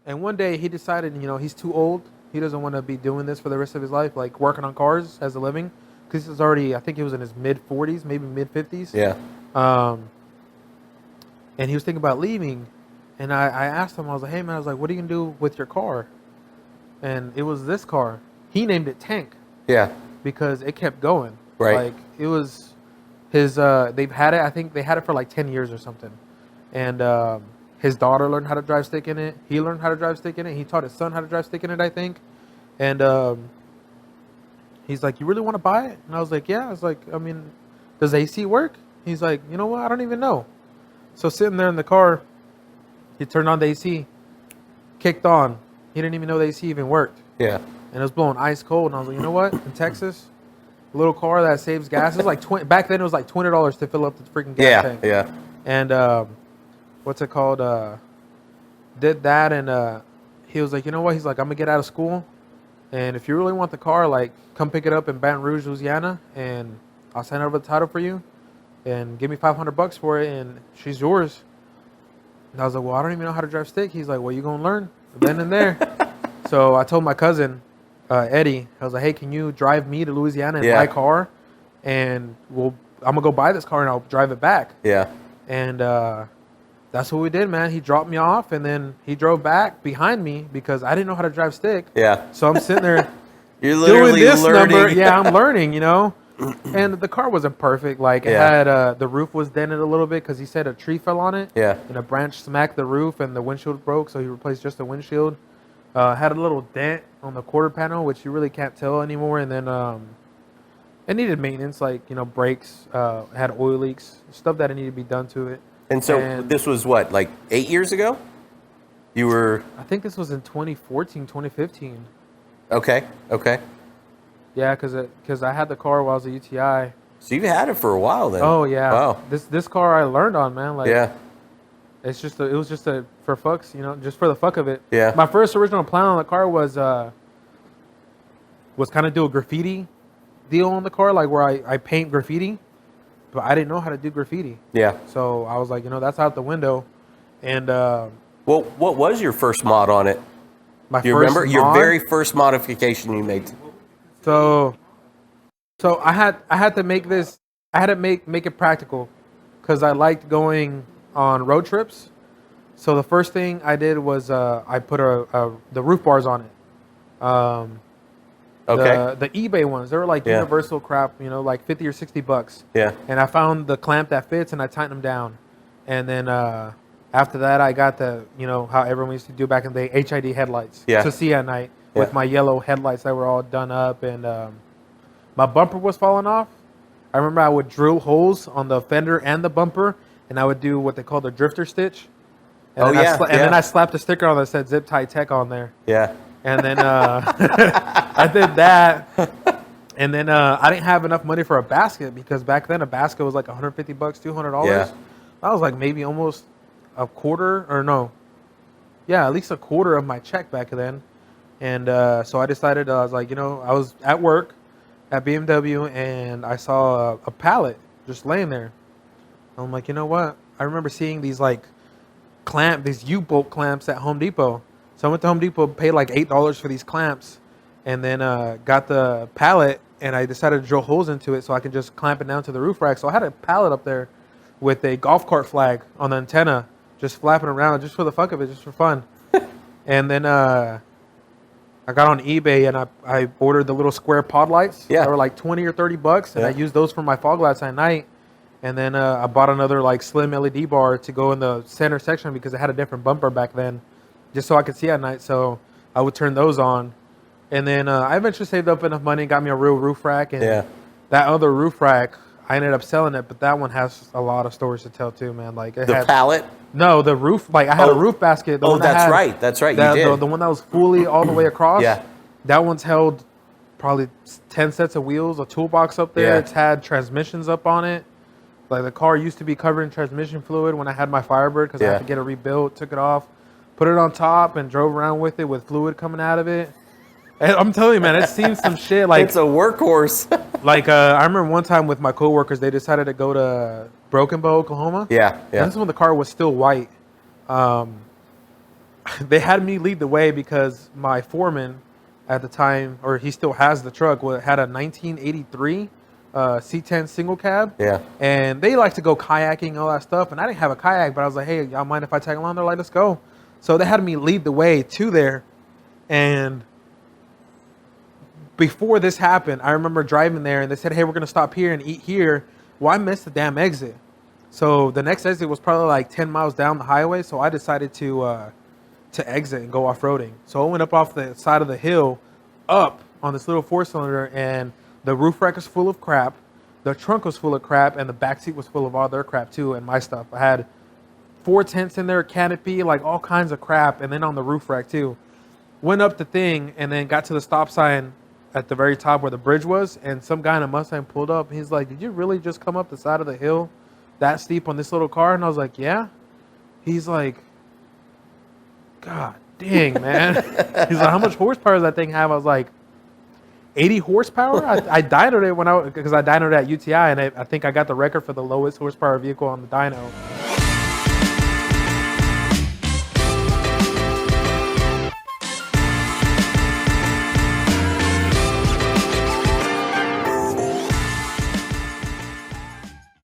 And one day he decided, he's too old. He doesn't want to be doing this for the rest of his life, like working on cars as a living. Because he's already, I think he was in his mid 40s, maybe mid 50s. Yeah. Um, and he was thinking about leaving. And I asked him, I was like, hey man, I was like, what are you going to do with your car? And it was this car. He named it Tank Yeah. because it kept going. Right. Like it was his, they've had it, I think they had it for like 10 years or something. And his daughter learned how to drive stick in it. He learned how to drive stick in it. He taught his son how to drive stick in it, I think. And he's like, you really want to buy it? And I was like, yeah. I was like, I mean, does AC work? He's like, you know what? I don't even know. So sitting there in the car, he turned on the AC, kicked on. He didn't even know the AC even worked. Yeah. And it was blowing ice cold. And I was like, you know what? In Texas, a little car that saves gas. It was like back then it was like $20 to fill up the freaking gas tank. Yeah. And what's it called? Did that, and he was like, you know what? He's like, I'm gonna get out of school, and if you really want the car, like, come pick it up in Baton Rouge, Louisiana, and I'll sign over the title for you, and give me $500 for it, and she's yours. And I was like, well, I don't even know how to drive stick. He's like, well, you gonna learn then and there. So I told my cousin Eddie, I was like, hey, can you drive me to Louisiana in my car, and I'm gonna go buy this car and I'll drive it back. Yeah. And that's what we did, man. He dropped me off, and then he drove back behind me because I didn't know how to drive stick. Yeah. So I'm sitting there You're literally doing this learning. number. Yeah, I'm learning, And the car wasn't perfect. Like, it had the roof was dented a little bit because he said a tree fell on it. Yeah. And a branch smacked the roof, and the windshield broke, so he replaced just the windshield. Had a little dent on the quarter panel, which you really can't tell anymore. And then it needed maintenance, like, brakes, had oil leaks, stuff that needed to be done to it. And so this was what, like 8 years ago? You were... I think this was in 2014, 2015. Okay. Yeah, because I had the car while I was at UTI. So you've had it for a while then. Oh, yeah. Wow. This car I learned on, man. Like, Yeah. It was just for fucks, just for the fuck of it. Yeah. My first original plan on the car was kind of do a graffiti deal on the car, like where I paint graffiti, but I didn't know how to do graffiti. Yeah. So I was like, that's out the window. And well, what was your first mod on it? my Do you first remember your mod- very first modification you made? So I had to make this. I had to make it practical because I liked going on road trips. So the first thing I did was I put the roof bars on it. Okay. The eBay ones, they were like universal crap, like $50 or $60. Yeah. And I found the clamp that fits, and I tightened them down. And then after that, I got the, how everyone used to do back in the day, HID headlights to see at night with my yellow headlights that were all done up. And my bumper was falling off. I remember I would drill holes on the fender and the bumper, and I would do what they call the drifter stitch. And then I slapped a sticker on that said Zip Tie Tech on there. Yeah. And then I did that. And then I didn't have enough money for a basket because back then a basket was like $150, $200. Yeah. That was like maybe almost a quarter, or no. Yeah, at least a quarter of my check back then. And so I decided, I was like, I was at work at BMW and I saw a pallet just laying there. I'm like, you know what? I remember seeing these like these U-bolt clamps at Home Depot. So I went to Home Depot, paid like $8 for these clamps, and then got the pallet, and I decided to drill holes into it so I could just clamp it down to the roof rack. So I had a pallet up there with a golf cart flag on the antenna, just flapping around, just for the fuck of it, just for fun. And then I got on eBay and I ordered the little square pod lights. Yeah. They were like $20 or $30, and I used those for my fog lights at night. And then I bought another like slim LED bar to go in the center section because it had a different bumper back then, just so I could see at night. So I would turn those on. And then I eventually saved up enough money and got me a real roof rack. And that other roof rack, I ended up selling it, but that one has a lot of stories to tell too, man. Like the pallet? No, the roof. Like I had a roof basket. That's right. That's right. You did. The one that was fully all the way across. Yeah. That one's held probably 10 sets of wheels, a toolbox up there. It's had transmissions up on it. Like the car used to be covered in transmission fluid when I had my Firebird because I had to get it rebuilt, took it off, put it on top, and drove around with it with fluid coming out of it. And I'm telling you, man, it's seen some shit. Like it's a workhorse. Like I remember one time with my coworkers, they decided to go to Broken Bow, Oklahoma. Yeah. And this is when the car was still white. they had me lead the way because my foreman at the time, or he still has the truck, had a 1983 C10 single cab. Yeah. And they like to go kayaking and all that stuff. And I didn't have a kayak, but I was like, hey, y'all mind if I tag along? They're like, let's go. So they had me lead the way to there. And before this happened, I remember driving there and they said, hey, we're going to stop here and eat here. Well, I missed the damn exit. So the next exit was probably like 10 miles down the highway. So I decided to exit and go off-roading. So I went up off the side of the hill, up on this little 4-cylinder, and the roof rack was full of crap, the trunk was full of crap, and the back seat was full of all their crap too, and my stuff. I had 4 tents in there, canopy, like all kinds of crap, and then on the roof rack too. Went up the thing, and then got to the stop sign at the very top where the bridge was, and some guy in a Mustang pulled up. He's like, did you really just come up the side of the hill that steep on this little car? And I was like, yeah. He's like, God dang, man. He's like, how much horsepower does that thing have? I was like, 80 horsepower? I dynoed it because I dynoed at UTI, and I think I got the record for the lowest horsepower vehicle on the dyno.